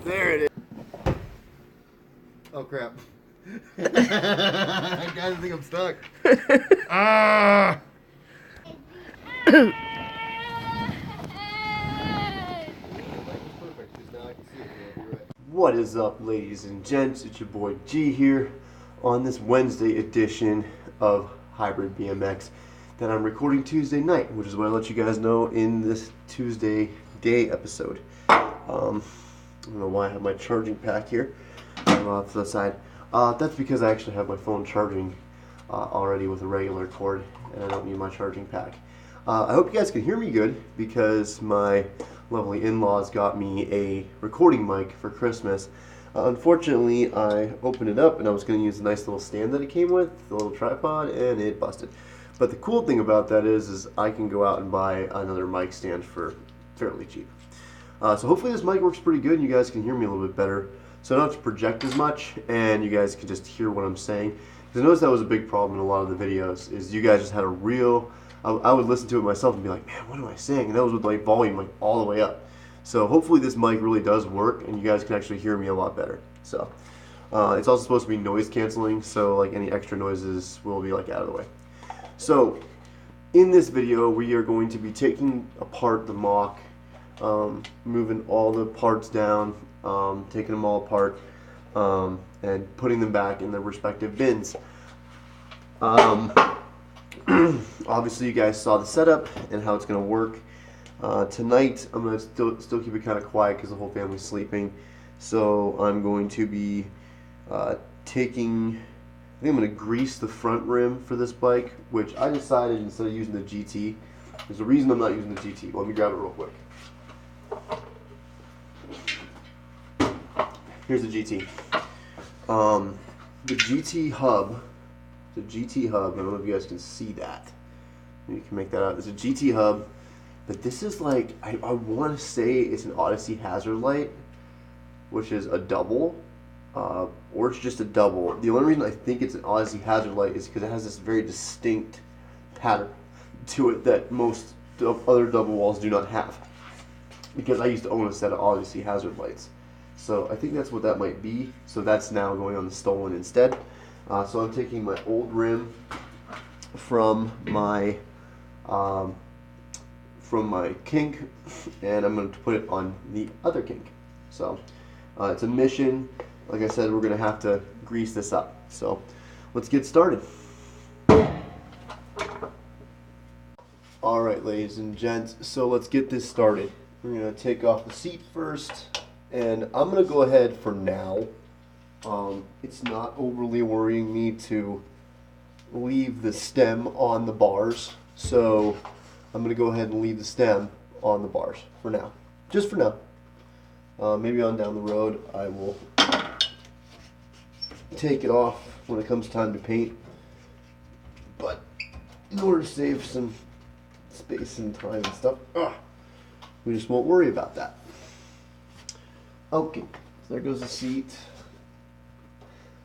There it is. Oh crap. I kind of think I'm stuck. Ah! What is up, ladies and gents? It's your boy G here on this Wednesday edition of Hybrid BMX that I'm recording Tuesday night, which is what I let you guys know in this Tuesday day episode. I don't know why I have my charging pack here off to the side. That's because I actually have my phone charging already with a regular cord, and I don't need my charging pack. I hope you guys can hear me good because my lovely in-laws got me a recording mic for Christmas. Unfortunately, I opened it up and I was going to use a nice little stand that it came with, the little tripod, and it busted. But the cool thing about that is I can go out and buy another mic stand for fairly cheap. So hopefully this mic works pretty good and you guys can hear me a little bit better. So I don't have to project as much and you guys can just hear what I'm saying. Because I noticed that was a big problem in a lot of the videos, is you guys just had a real... I would listen to it myself and be like, man, what am I saying? And that was with like volume like all the way up. So hopefully this mic really does work and you guys can actually hear me a lot better. So it's also supposed to be noise canceling, so like any extra noises will be like out of the way. So in this video we are going to be taking apart the Mach, moving all the parts down, taking them all apart, and putting them back in their respective bins. Obviously you guys saw the setup and how it's going to work. Tonight I'm going to still keep it kind of quiet because the whole family's sleeping. So I'm going to be I think I'm going to grease the front rim for this bike, which I decided instead of using the GT. There's a reason I'm not using the GT. Let me grab it real quick. Here's the GT. The GT hub, I don't know if you guys can see that. You can make that out. It's a GT hub, but this is like, I want to say it's an Odyssey Hazard Light, which is a double, or it's just a double. The only reason I think it's an Odyssey Hazard Light is because it has this very distinct pattern to it that most other double walls do not have. Because I used to own a set of Odyssey Hazard Lights. So I think that's what that might be. So that's now going on the stolen instead. So I'm taking my old rim from my kink, and I'm going to put it on the other kink. So it's a mission. Like I said, we're going to have to grease this up. So let's get started. Alright, ladies and gents, so let's get this started. We're going to take off the seat first, and I'm going to go ahead for now. It's not overly worrying me to leave the stem on the bars, so I'm going to go ahead and leave the stem on the bars for now. Just for now. Maybe on down the road I will take it off when it comes time to paint, but in order to save some space and time and stuff, we just won't worry about that. Okay, so there goes the seat.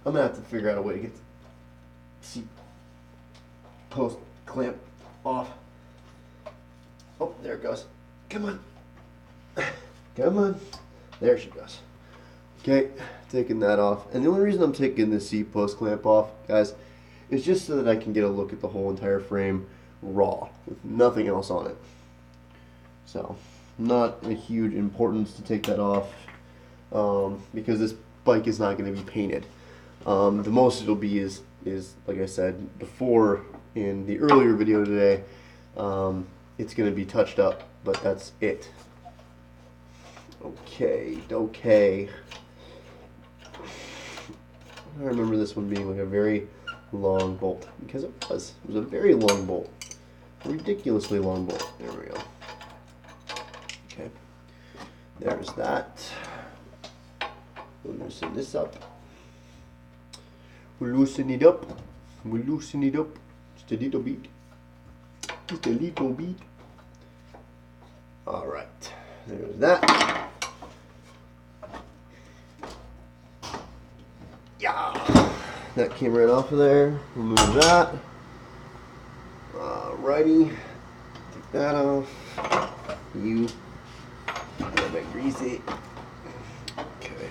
I'm going to have to figure out a way to get the seat post clamp off. Oh, there it goes. Come on. Come on. There she goes. Okay, taking that off. And the only reason I'm taking the seat post clamp off, guys, is just so that I can get a look at the whole entire frame raw, with nothing else on it. So, not a huge importance to take that off, because this bike is not going to be painted. The most it'll be is like I said before in the earlier video today, it's going to be touched up, but that's it. Okay. I remember this one being like a very long bolt, because it was a very long bolt, a ridiculously long bolt. There we go. Okay, there's that. We'll loosen this up. We'll loosen it up. Just a little bit. Just a little bit. Alright. There's that. Yeah. That came right off of there. Remove that. Alrighty. Take that off. You. Let me grease it. Okay.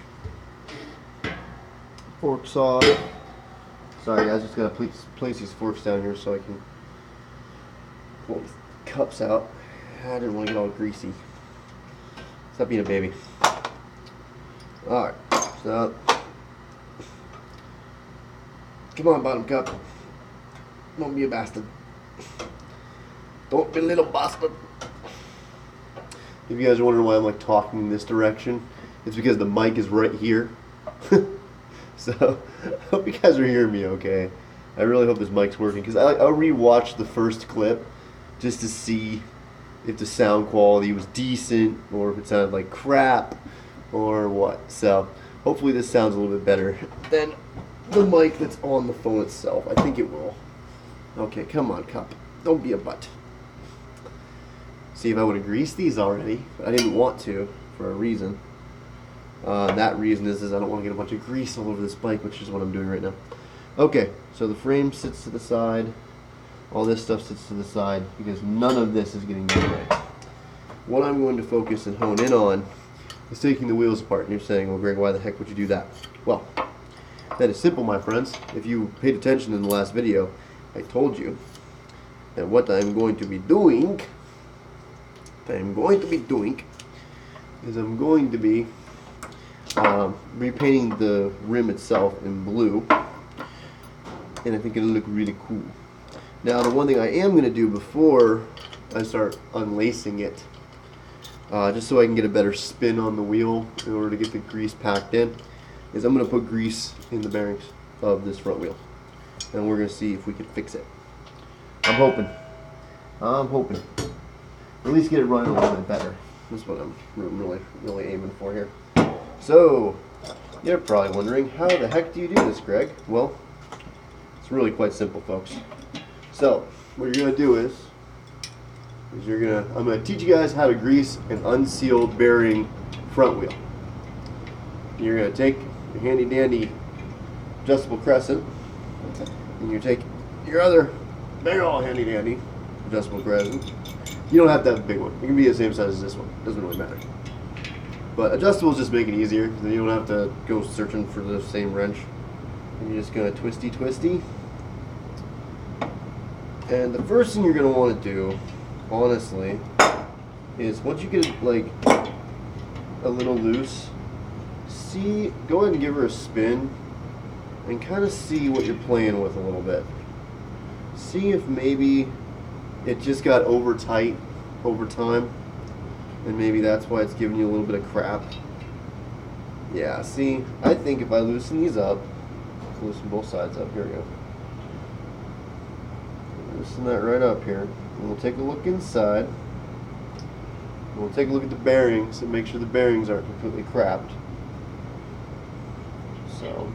fork saw. Sorry guys, just gotta place these forks down here so I can pull these cups out. I didn't want to get all greasy. Stop being a baby. Alright, so come on, bottom cup. Don't be a bastard. Don't be a little bastard. If you guys are wondering why I'm like talking in this direction, it's because the mic is right here. So I hope you guys are hearing me okay. I really hope this mic's working because I'll rewatch the first clip just to see if the sound quality was decent or if it sounded like crap or what. So hopefully this sounds a little bit better than the mic that's on the phone itself. I think it will. Okay, come on, cup. Don't be a butt. See, if I would have greased these already, but I didn't want to for a reason. That reason is I don't want to get a bunch of grease all over this bike, which is what I'm doing right now. Okay, so the frame sits to the side. All this stuff sits to the side because none of this is getting done right. What I'm going to focus and hone in on is taking the wheels apart. And you're saying, well, Greg, why the heck would you do that? Well, that is simple, my friends. If you paid attention in the last video, I told you that what I'm going to be doing is I'm going to be repainting the rim itself in blue, and I think it'll look really cool. Now, the one thing I am going to do before I start unlacing it, just so I can get a better spin on the wheel in order to get the grease packed in, is I'm going to put grease in the bearings of this front wheel, and we're going to see if we can fix it. I'm hoping. At least get it running a little bit better. That's what I'm really aiming for here. So, you're probably wondering, how the heck do you do this, Greg? Well, it's really quite simple, folks. So, what you're going to do is I'm going to teach you guys how to grease an unsealed bearing front wheel. You're going to take your handy dandy adjustable crescent, and you take your other big old handy dandy adjustable crescent. You don't have to have a big one. It can be the same size as this one. Doesn't really matter. But adjustables just make it easier. Then you don't have to go searching for the same wrench. And you're just going to twisty. And the first thing you're going to want to do, honestly, is once you get it like a little loose, go ahead and give her a spin and kind of see what you're playing with a little bit. See if maybe it just got over tight over time, and maybe that's why it's giving you a little bit of crap. Yeah, see, I think if I loosen these up, loosen both sides up, here we go. Loosen that right up here, and we'll take a look inside. We'll take a look at the bearings and make sure the bearings aren't completely crapped. So,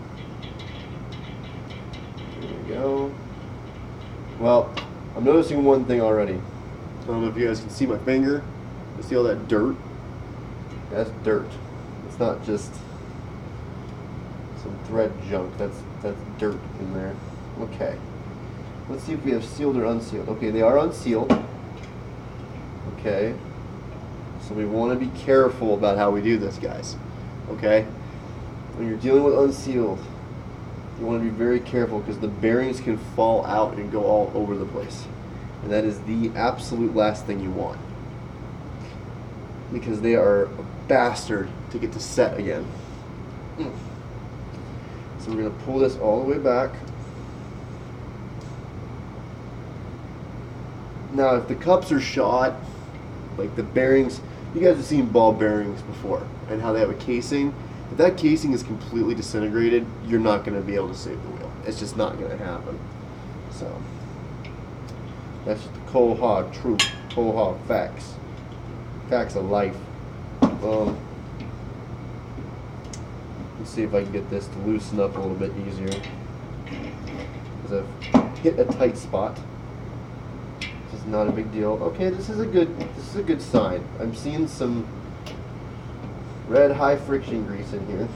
here we go. Well, I'm noticing one thing already. I don't know if you guys can see my finger. You see all that dirt? That's dirt. It's not just some thread junk. That's dirt in there. Okay. Let's see if we have sealed or unsealed. Okay, they are unsealed. Okay. So we want to be careful about how we do this, guys. Okay? When you're dealing with unsealed, you want to be very careful because the bearings can fall out and go all over the place. And that is the absolute last thing you want, because they are a bastard to get to set again. So we're going to pull this all the way back. Now if the cups are shot, like the bearings, you guys have seen ball bearings before and how they have a casing. If that casing is completely disintegrated, you're not going to be able to save the wheel. It's just not going to happen. So, that's just the cold hard truth, cold hard facts. Facts of life. Let's see if I can get this to loosen up a little bit easier. Because I've hit a tight spot. This is not a big deal. Okay, this is a good sign. I'm seeing some red high friction grease in here.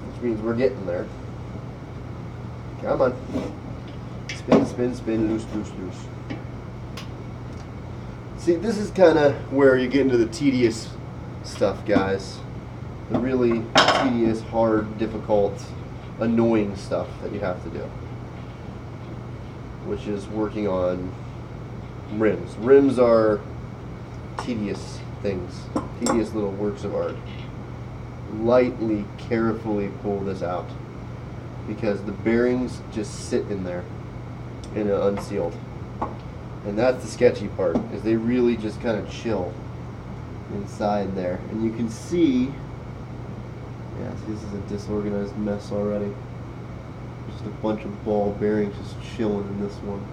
Which means we're getting there. Come on. Spin, spin, spin, loose, loose, loose. See, this is kind of where you get into the tedious stuff, guys. The really tedious, hard, difficult, annoying stuff that you have to do, which is working on rims. Rims are tedious things, tedious little works of art. Lightly, carefully pull this out because the bearings just sit in there and are unsealed. And that's the sketchy part, is they really just kind of chill inside there. And you can see, yeah, see, this is a disorganized mess already. Just a bunch of ball bearings just chilling in this one.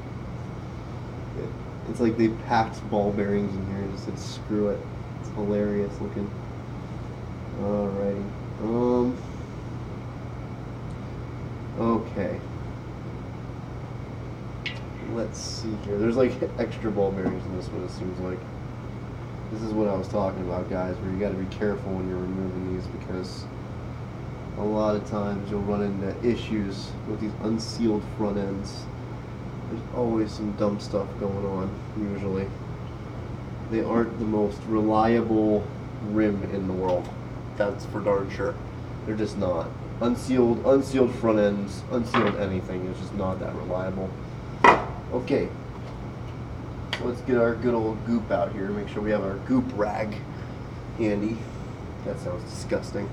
It's like they packed ball bearings in here and just said screw it. It's hilarious looking. Alrighty. Okay. Let's see here. There's like extra ball bearings in this one, it seems like. This is what I was talking about, guys, where you got to be careful when you're removing these, because a lot of times you'll run into issues with these unsealed front ends. There's always some dumb stuff going on, usually. They aren't the most reliable rim in the world. That's for darn sure. They're just not. Unsealed front ends, unsealed anything is just not that reliable. Okay, so let's get our good old goop out here. Make sure we have our goop rag handy. That sounds disgusting,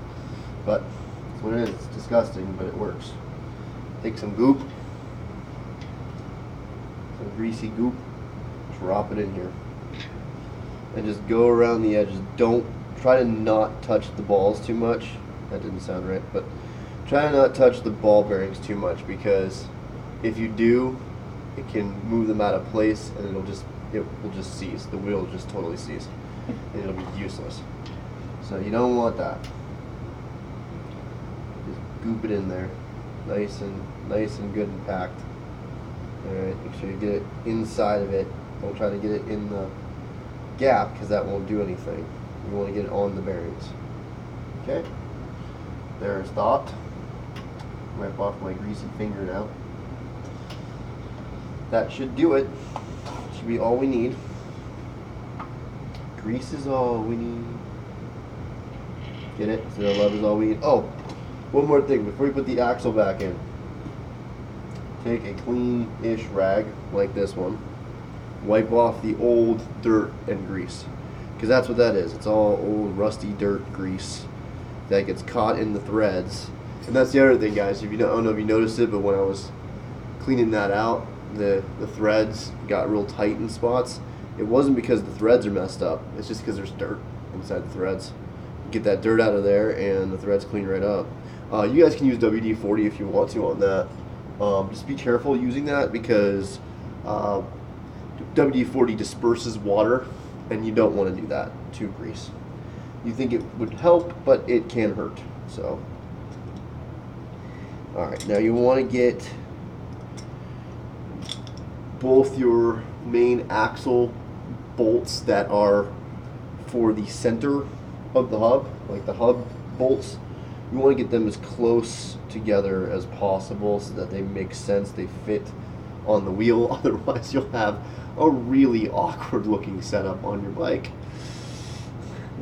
but that's what it is. It's disgusting, but it works. Take some goop, some greasy goop, drop it in here, and just go around the edges. Don't try to not touch the balls too much. That didn't sound right, but try to not touch the ball bearings too much, because if you do, it can move them out of place and it will just cease. The wheel will just totally cease and it'll be useless. So you don't want that. Just goop it in there, nice and good and packed. Alright, make sure you get it inside of it. Don't try to get it in the gap, because that won't do anything. You want to get it on the bearings. Okay, there's that. Wipe off my greasy finger now. That should do it. Should be all we need. Grease is all we need. Get it? So the love is all we need. Oh, one more thing before we put the axle back in. Take a clean-ish rag like this one. Wipe off the old dirt and grease, because that's what that is. It's all old rusty dirt grease that gets caught in the threads. And that's the other thing, guys. If you don't, I don't know if you noticed it, but when I was cleaning that out, the threads got real tight in spots. It wasn't because the threads are messed up. It's just because there's dirt inside the threads. Get that dirt out of there and the threads clean right up. You guys can use WD-40 if you want to on that. Just be careful using that, because WD-40 disperses water, and you don't want to do that to grease. You think it would help, but it can hurt. So, alright, now you want to get both your main axle bolts that are for the center of the hub, like the hub bolts. You want to get them as close together as possible so that they make sense, they fit on the wheel. Otherwise you'll have a really awkward looking setup on your bike.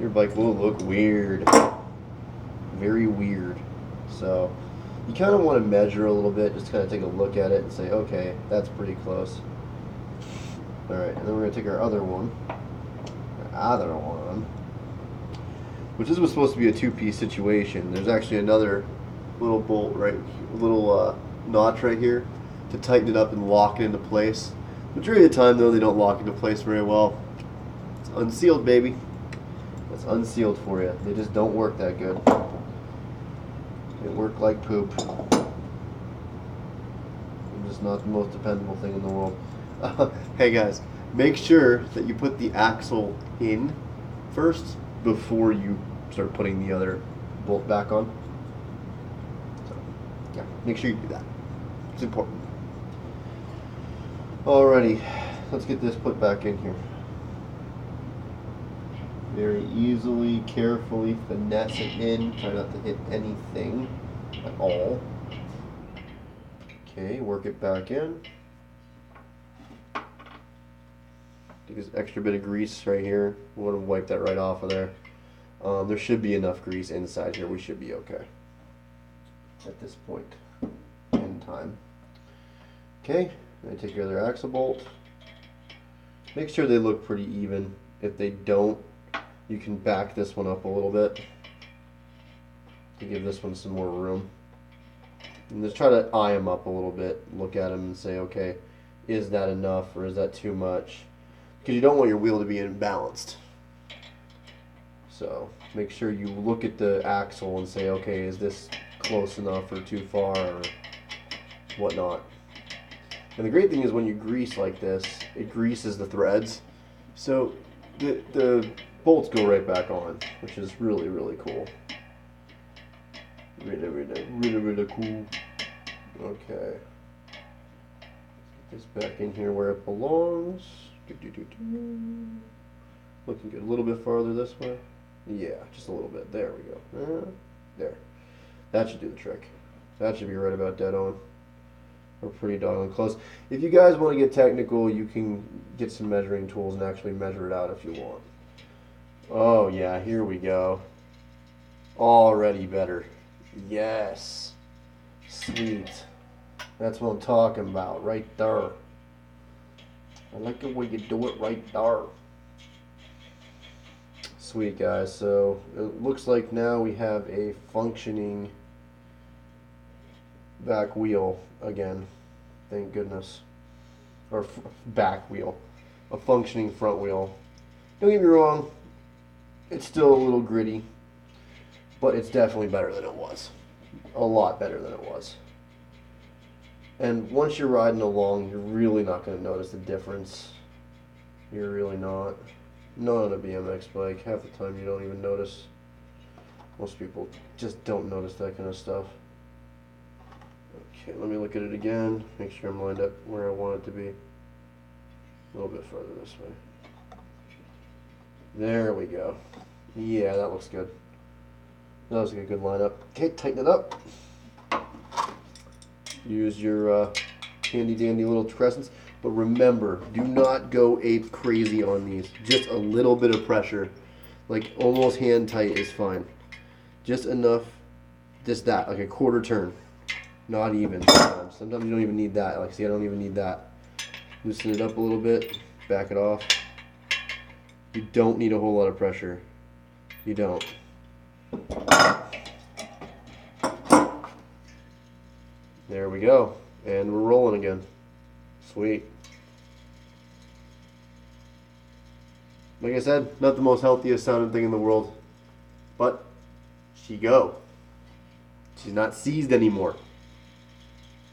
Your bike will look weird. Very weird. So you kind of want to measure a little bit, just kind of take a look at it and say, okay, that's pretty close. Alright, and then we're going to take our other one, which this was supposed to be a two-piece situation. There's actually another little bolt right, little notch right here to tighten it up and lock it into place. Majority of the time though, they don't lock into place very well. It's unsealed, baby. It's unsealed for you. They just don't work that good. They work like poop. They're just not the most dependable thing in the world. Hey guys, make sure that you put the axle in first before you start putting the other bolt back on. So, yeah, make sure you do that. It's important. Alrighty, let's get this put back in here. Very easily, carefully finesse it in. Try not to hit anything at all. Okay, work it back in. Take this extra bit of grease right here. We want to wipe that right off of there. There should be enough grease inside here. We should be okay at this point in time. Okay, then take your other axle bolt. Make sure they look pretty even. If they don't, you can back this one up a little bit to give this one some more room. And just try to eye them up a little bit. Look at them and say, okay, is that enough or is that too much? Because you don't want your wheel to be imbalanced. So make sure you look at the axle and say, okay, is this close enough or too far or whatnot. And the great thing is when you grease like this, it greases the threads. So the bolts go right back on, which is really, really cool. Really, really, really, really cool. Okay. Let's get this back in here where it belongs. Looking good. A little bit farther this way. Yeah, just a little bit. There we go. There. That should do the trick. That should be right about dead on. We're pretty doggone close. If you guys want to get technical, you can get some measuring tools and actually measure it out if you want. Oh yeah, here we go. Already better. Yes. Sweet. That's what I'm talking about, right there. I like the way you do it right there. Sweet, guys. So it looks like now we have a functioning back wheel again. Thank goodness. Or back wheel. A functioning front wheel. Don't get me wrong, it's still a little gritty, but it's definitely better than it was. A lot better than it was. And once you're riding along, you're really not going to notice the difference. You're really not. Not on a BMX bike. Half the time you don't even notice. Most people just don't notice that kind of stuff. Okay, let me look at it again. Make sure I'm lined up where I want it to be. A little bit further this way. There we go. Yeah, that looks good. That looks like a good lineup. Okay, tighten it up. Use your handy dandy little crescents. But remember, do not go ape crazy on these. Just a little bit of pressure. Like almost hand tight is fine. Just enough, just that, like a quarter turn. Not even. Sometimes you don't even need that. Like see, I don't even need that. Loosen it up a little bit. Back it off. You don't need a whole lot of pressure. You don't. There we go. And we're rolling again. Sweet. Like I said, not the most healthiest sounding thing in the world. But she go. She's not seized anymore.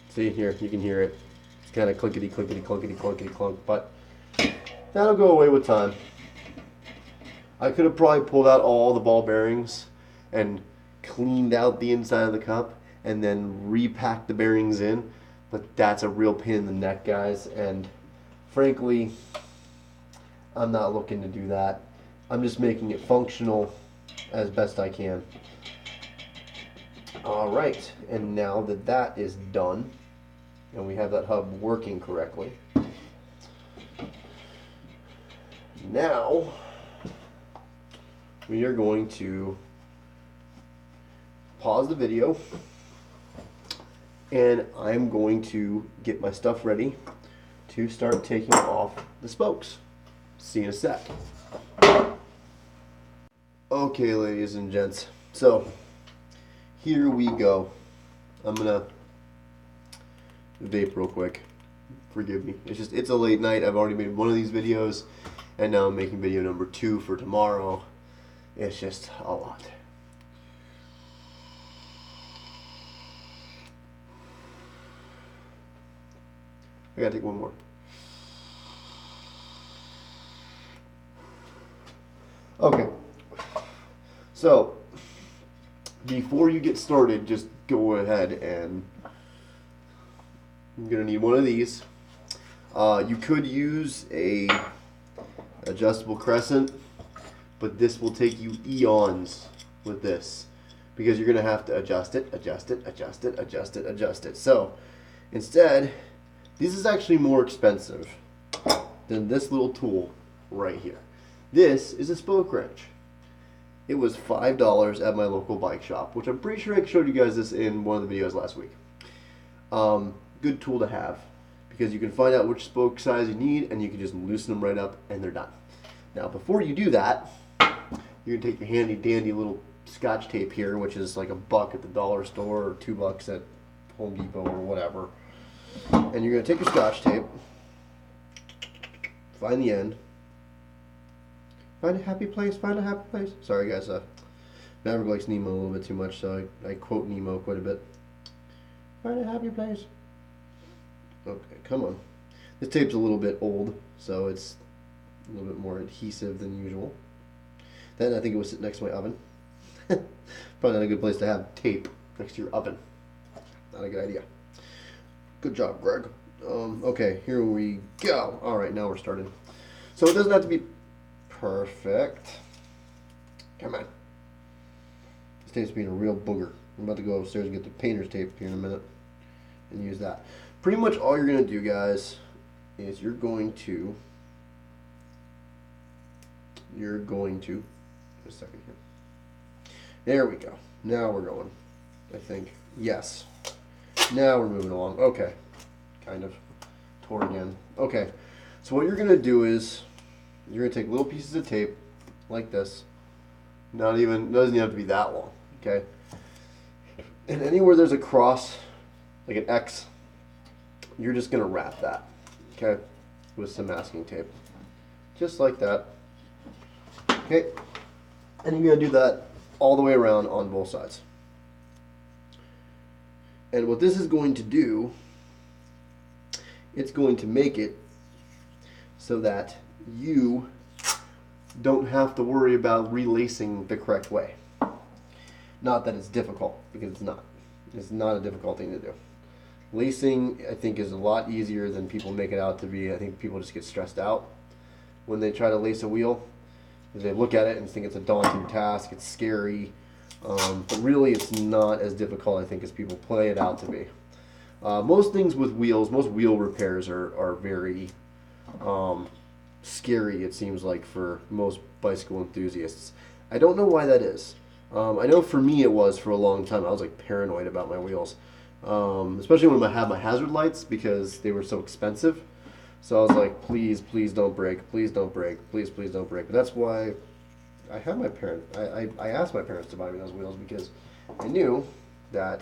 See here, you can hear it. It's kind of clickety, clickety, clunkety, clunkety, clunk. But that'll go away with time. I could have probably pulled out all the ball bearings and cleaned out the inside of the cup and then repacked the bearings in. But that's a real pain in the neck, guys. And frankly, I'm not looking to do that. I'm just making it functional as best I can. Alright, and now that that is done, and we have that hub working correctly, now we are going to pause the video, and I'm going to get my stuff ready to start taking off the spokes. See you in a sec. Okay, ladies and gents, so here we go. I'm gonna vape real quick. Forgive me. It's a late night. I've already made one of these videos, and now I'm making video number 2 for tomorrow. It's just a lot. I gotta take one more. Okay. So, before you get started, just go ahead and I'm gonna need one of these. You could use a adjustable crescent, but this will take you eons with this because you're gonna have to adjust it, adjust it, adjust it, adjust it, adjust it. So instead, this is actually more expensive than this little tool right here. This is a spoke wrench. It was $5 at my local bike shop, which I'm pretty sure I showed you guys this in one of the videos last week. Good tool to have because you can find out which spoke size you need and you can just loosen them right up and they're done. Now before you do that, you're going to take your handy dandy little Scotch tape here, which is like $1 at the dollar store or $2 at Home Depot or whatever. And you're going to take your Scotch tape, find the end, find a happy place, find a happy place. Sorry guys, Maverick likes Nemo a little bit too much, so I quote Nemo quite a bit. Find a happy place. Okay, come on. This tape's a little bit old, so it's a little bit more adhesive than usual. Then I think it was sitting next to my oven. Probably not a good place to have tape next to your oven. Not a good idea. Good job, Greg. Okay, here we go. All right, now we're starting. So it doesn't have to be perfect. Come on. This tape's being a real booger. I'm about to go upstairs and get the painter's tape here in a minute and use that. Pretty much all you're going to do, guys, is you're going to, a second here. There we go. Now we're going, I think. Yes. Now we're moving along. Okay. Kind of. Tore again. Okay. So what you're going to do is you're going to take little pieces of tape like this. Doesn't even have to be that long. Okay. And anywhere there's a cross, like an X, you're just going to wrap that. Okay. With some masking tape. Just like that. Okay. And you're going to do that all the way around on both sides. And what this is going to do, it's going to make it so that you don't have to worry about relacing the correct way. Not that it's difficult, because it's not. It's not a difficult thing to do. Lacing, I think, is a lot easier than people make it out to be. I think people just get stressed out when they try to lace a wheel. They look at it and think it's a daunting task, it's scary, but really it's not as difficult, I think, as people play it out to be. Most things with wheels, most wheel repairs are very scary, it seems like, for most bicycle enthusiasts. I don't know why that is. I know for me it was for a long time. I was like paranoid about my wheels, especially when I had my hazard lights because they were so expensive. So I was like, please, please don't break. Please don't break. Please, please don't break. But that's why I had my parents. I asked my parents to buy me those wheels because I knew that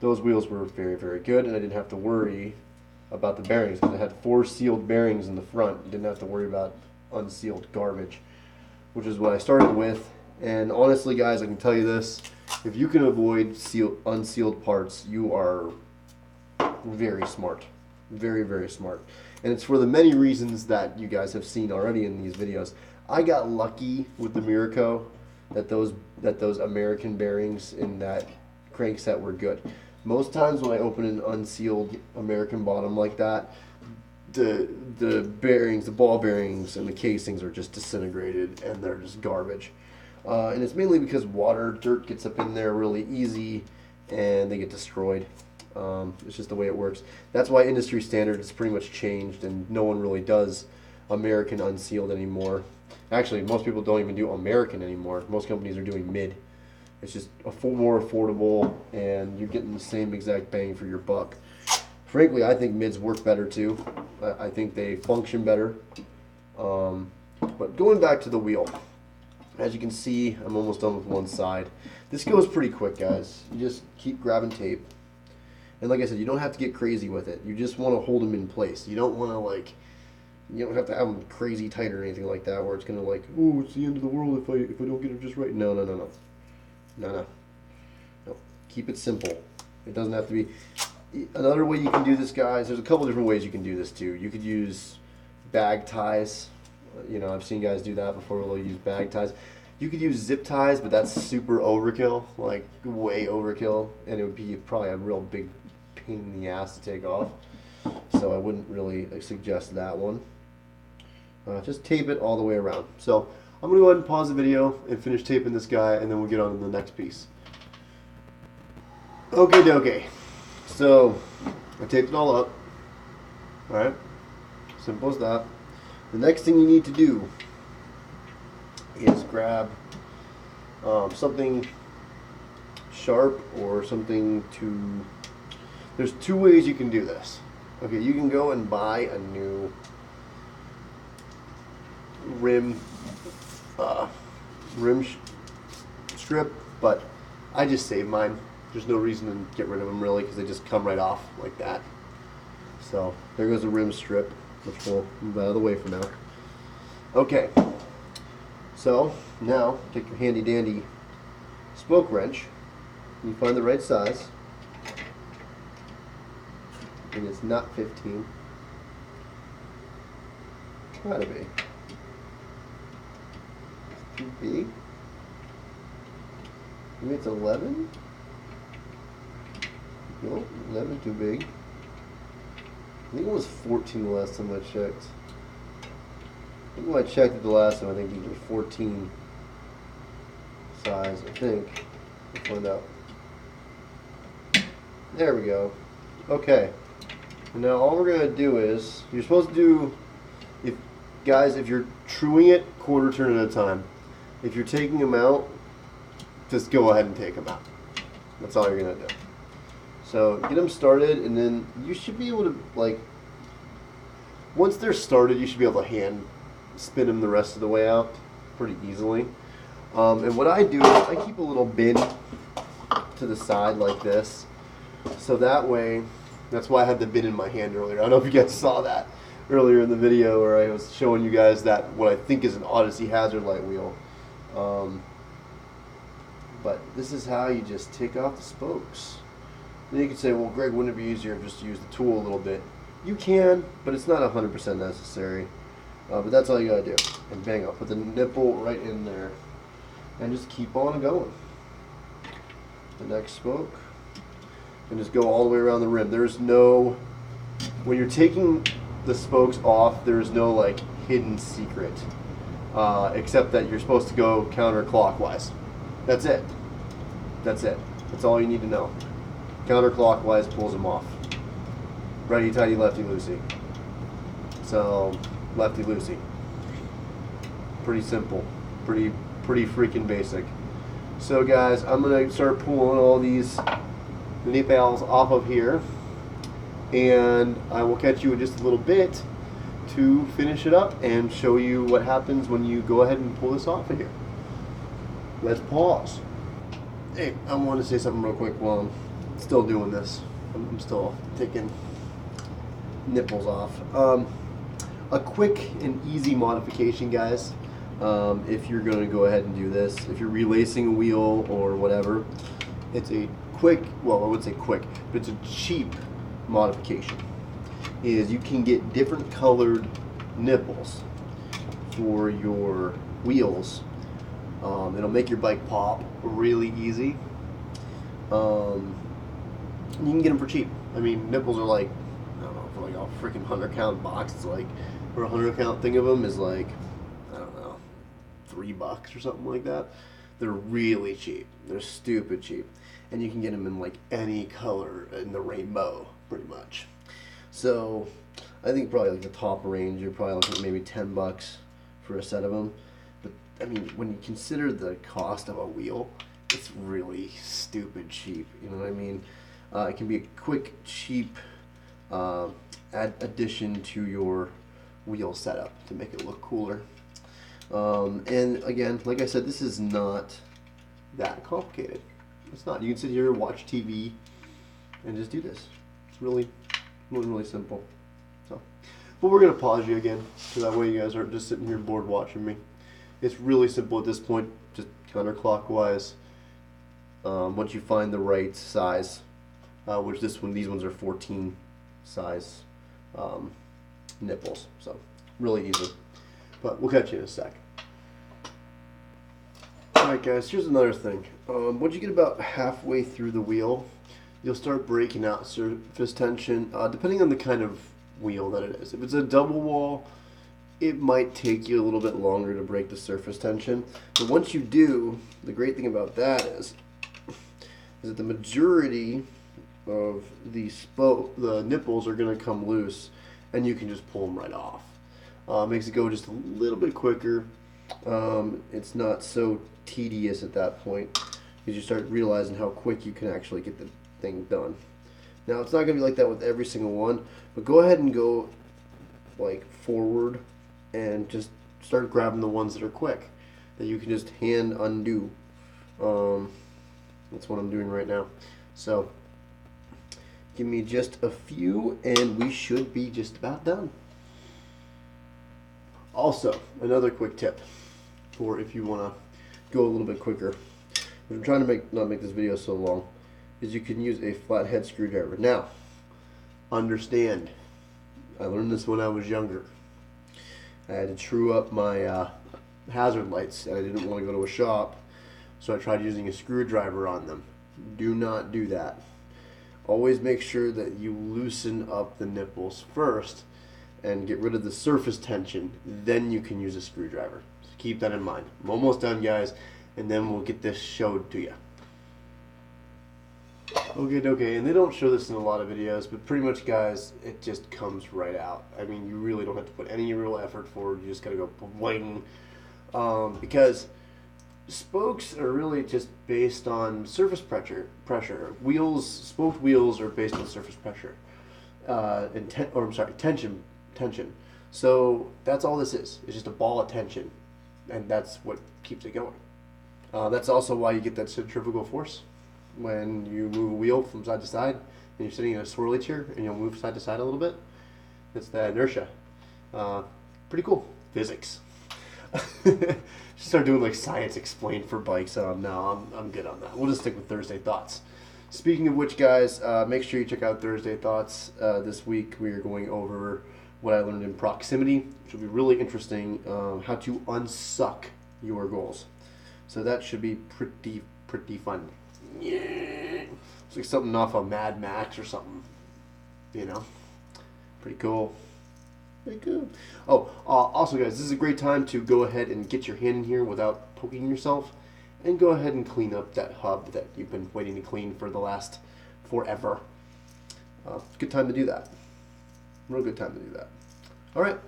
those wheels were very, very good, and I didn't have to worry about the bearings because I had 4 sealed bearings in the front. I didn't have to worry about unsealed garbage, which is what I started with. And honestly, guys, I can tell you this: if you can avoid unsealed parts, you are very smart. Very, very smart. And it's for the many reasons that you guys have seen already in these videos. I got lucky with the Miraco that those American bearings in that crankset were good. Most times when I open an unsealed American bottom like that, the bearings, the ball bearings and the casings are just disintegrated and they're just garbage. And it's mainly because dirt gets up in there really easy and they get destroyed. It's just the way it works. That's why industry standard has pretty much changed and no one really does American unsealed anymore. Actually, most people don't even do American anymore. Most companies are doing mid. It's just more affordable and you're getting the same exact bang for your buck. Frankly, I think mids work better too. I think they function better. But going back to the wheel, as you can see, I'm almost done with one side. This goes pretty quick, guys. You just keep grabbing tape. And like I said, you don't have to get crazy with it. You just want to hold them in place. You don't want to you don't have to have them crazy tight or anything like that where it's going to oh, it's the end of the world if I don't get it just right. No. No. Keep it simple. It doesn't have to be. Another way you can do this, guys, there's a couple different ways you can do this too. You could use bag ties. I've seen guys do that before. They'll use bag ties. You could use zip ties, but that's super overkill, like way overkill, and it would be probably a real big pain in the ass to take off. So I wouldn't really suggest that one. Just tape it all the way around. So I'm going to go ahead and pause the video and finish taping this guy, and then we'll get on to the next piece. Okay. So I taped it all up. Alright. Simple as that. The next thing you need to do is grab something sharp or something to... There's two ways you can do this. Okay, you can go and buy a new rim strip, but I just save mine. There's no reason to get rid of them really, because they just come right off like that. So there goes the rim strip, which we'll move out of the way for now. Okay, so now take your handy dandy spoke wrench. You find the right size, and it's not 15. Gotta be. It's too big. Maybe it's 11? No, 11 too big. I think it was 14 the last time I checked. I think when I checked it the last time, I think these were 14 size, I think. We'll find out. There we go. Okay. And now all we're going to do is, you're supposed to do, if you're truing it, quarter turn at a time. If you're taking them out, just go ahead and take them out. That's all you're going to do. So get them started, and then you should be able to, like, once they're started, you should be able to hand spin them the rest of the way out pretty easily. And what I do is I keep a little bin to the side like this. So that way, that's why I had the bin in my hand earlier. I don't know if you guys saw that earlier in the video where I was showing you guys that what I think is an Odyssey Hazard Light wheel. But this is how you just take off the spokes. Then you could say, well, Greg, wouldn't it be easier if just to use the tool a little bit? You can, but it's not 100% necessary. But that's all you gotta do. And bang, I'll put the nipple right in there. And just keep on going. The next spoke. And just go all the way around the rim. There's no, when you're taking the spokes off, there's no like hidden secret. Except that you're supposed to go counterclockwise. That's it. That's it. That's all you need to know. Counterclockwise pulls them off. Righty tighty, lefty loosey. So, lefty loosey. Pretty simple. Pretty freaking basic. So guys, I'm gonna start pulling all these nipples off of here, and I will catch you in just a little bit to finish it up and show you what happens when you go ahead and pull this off of here. Let's pause. Hey, I want to say something real quick while I'm still doing this. I'm still taking nipples off. A quick and easy modification, guys. If you're going to go ahead and do this, if you're relacing a wheel or whatever, it's a quick, well, I wouldn't say quick, but it's a cheap modification. Is you can get different colored nipples for your wheels. It'll make your bike pop really easy. You can get them for cheap. I mean, nipples are like, I don't know, for like a freaking 100-count box, it's like, or a 100-count thing of them is like, I don't know, $3 or something like that. They're really cheap. They're stupid cheap. And you can get them in like any color in the rainbow, pretty much. So, I think probably like the top range, you're probably looking at maybe $10 for a set of them. But, I mean, when you consider the cost of a wheel, it's really stupid cheap, you know what I mean? It can be a quick, cheap addition to your wheel setup to make it look cooler. And again, like I said, this is not that complicated. It's not. You can sit here and watch TV and just do this. It's really simple. So, but we're gonna pause you again, so that way you guys aren't just sitting here bored watching me. It's really simple at this point. Just counterclockwise. Once you find the right size, which these ones are 14 size nipples. So really easy. But we'll catch you in a sec. Alright guys, here's another thing. Once you get about halfway through the wheel, you'll start breaking out surface tension, depending on the kind of wheel that it is. If it's a double wall, it might take you a little bit longer to break the surface tension. But once you do, the great thing about that is that the majority of the nipples are going to come loose, and you can just pull them right off. Makes it go just a little bit quicker. It's not so tedious at that point because you start realizing how quick you can actually get the thing done. Now it's not going to be like that with every single one, but go ahead and go like forward and just start grabbing the ones that are quick that you can just hand undo. That's what I'm doing right now. So give me just a few and we should be just about done. Also, another quick tip for if you want to go a little bit quicker. I'm trying to not make this video so long, is you can use a flathead screwdriver. Now, understand, I learned this when I was younger. I had to true up my hazard lights and I didn't want to go to a shop, so I tried using a screwdriver on them. Do not do that. Always make sure that you loosen up the nipples first and get rid of the surface tension, then you can use a screwdriver. So keep that in mind. I'm almost done, guys, and then we'll get this showed to you. Okay, and they don't show this in a lot of videos, but pretty much, guys, it just comes right out. I mean, you really don't have to put any real effort forward. You just gotta go boing, because spokes are really just based on surface pressure. Spoked wheels are based on surface pressure, tension. So that's all this is. It's just a ball of tension, and that's what keeps it going. That's also why you get that centrifugal force when you move a wheel from side to side, and you're sitting in a swirly chair, and you'll move side to side a little bit. It's that inertia. Pretty cool. Physics. Start doing like science explained for bikes. No, I'm good on that. We'll just stick with Thursday Thoughts. Speaking of which, guys, make sure you check out Thursday Thoughts. This week we are going over what I learned in proximity, which will be really interesting, how to unsuck your goals. So that should be pretty fun. Yeah. It's like something off of Mad Max or something, you know? Pretty cool. Pretty cool. Oh, also, guys, this is a great time to go ahead and get your hand in here without poking yourself, and go ahead and clean up that hub that you've been waiting to clean for the last forever. Good time to do that. Real good time to do that. Alright,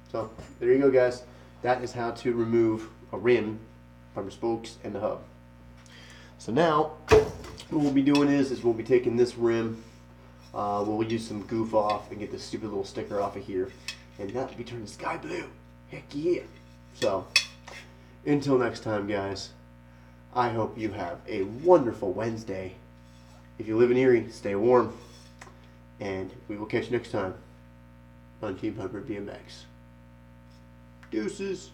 so there you go, guys. That is how to remove a rim from your spokes and the hub. So now, what we'll be doing is we'll be taking this rim, we'll use some goof off and get this stupid little sticker off of here, and that will be turning sky blue. Heck yeah. So, until next time, guys, I hope you have a wonderful Wednesday. If you live in Erie, stay warm, and we will catch you next time on Team Hybrid BMX. Deuces.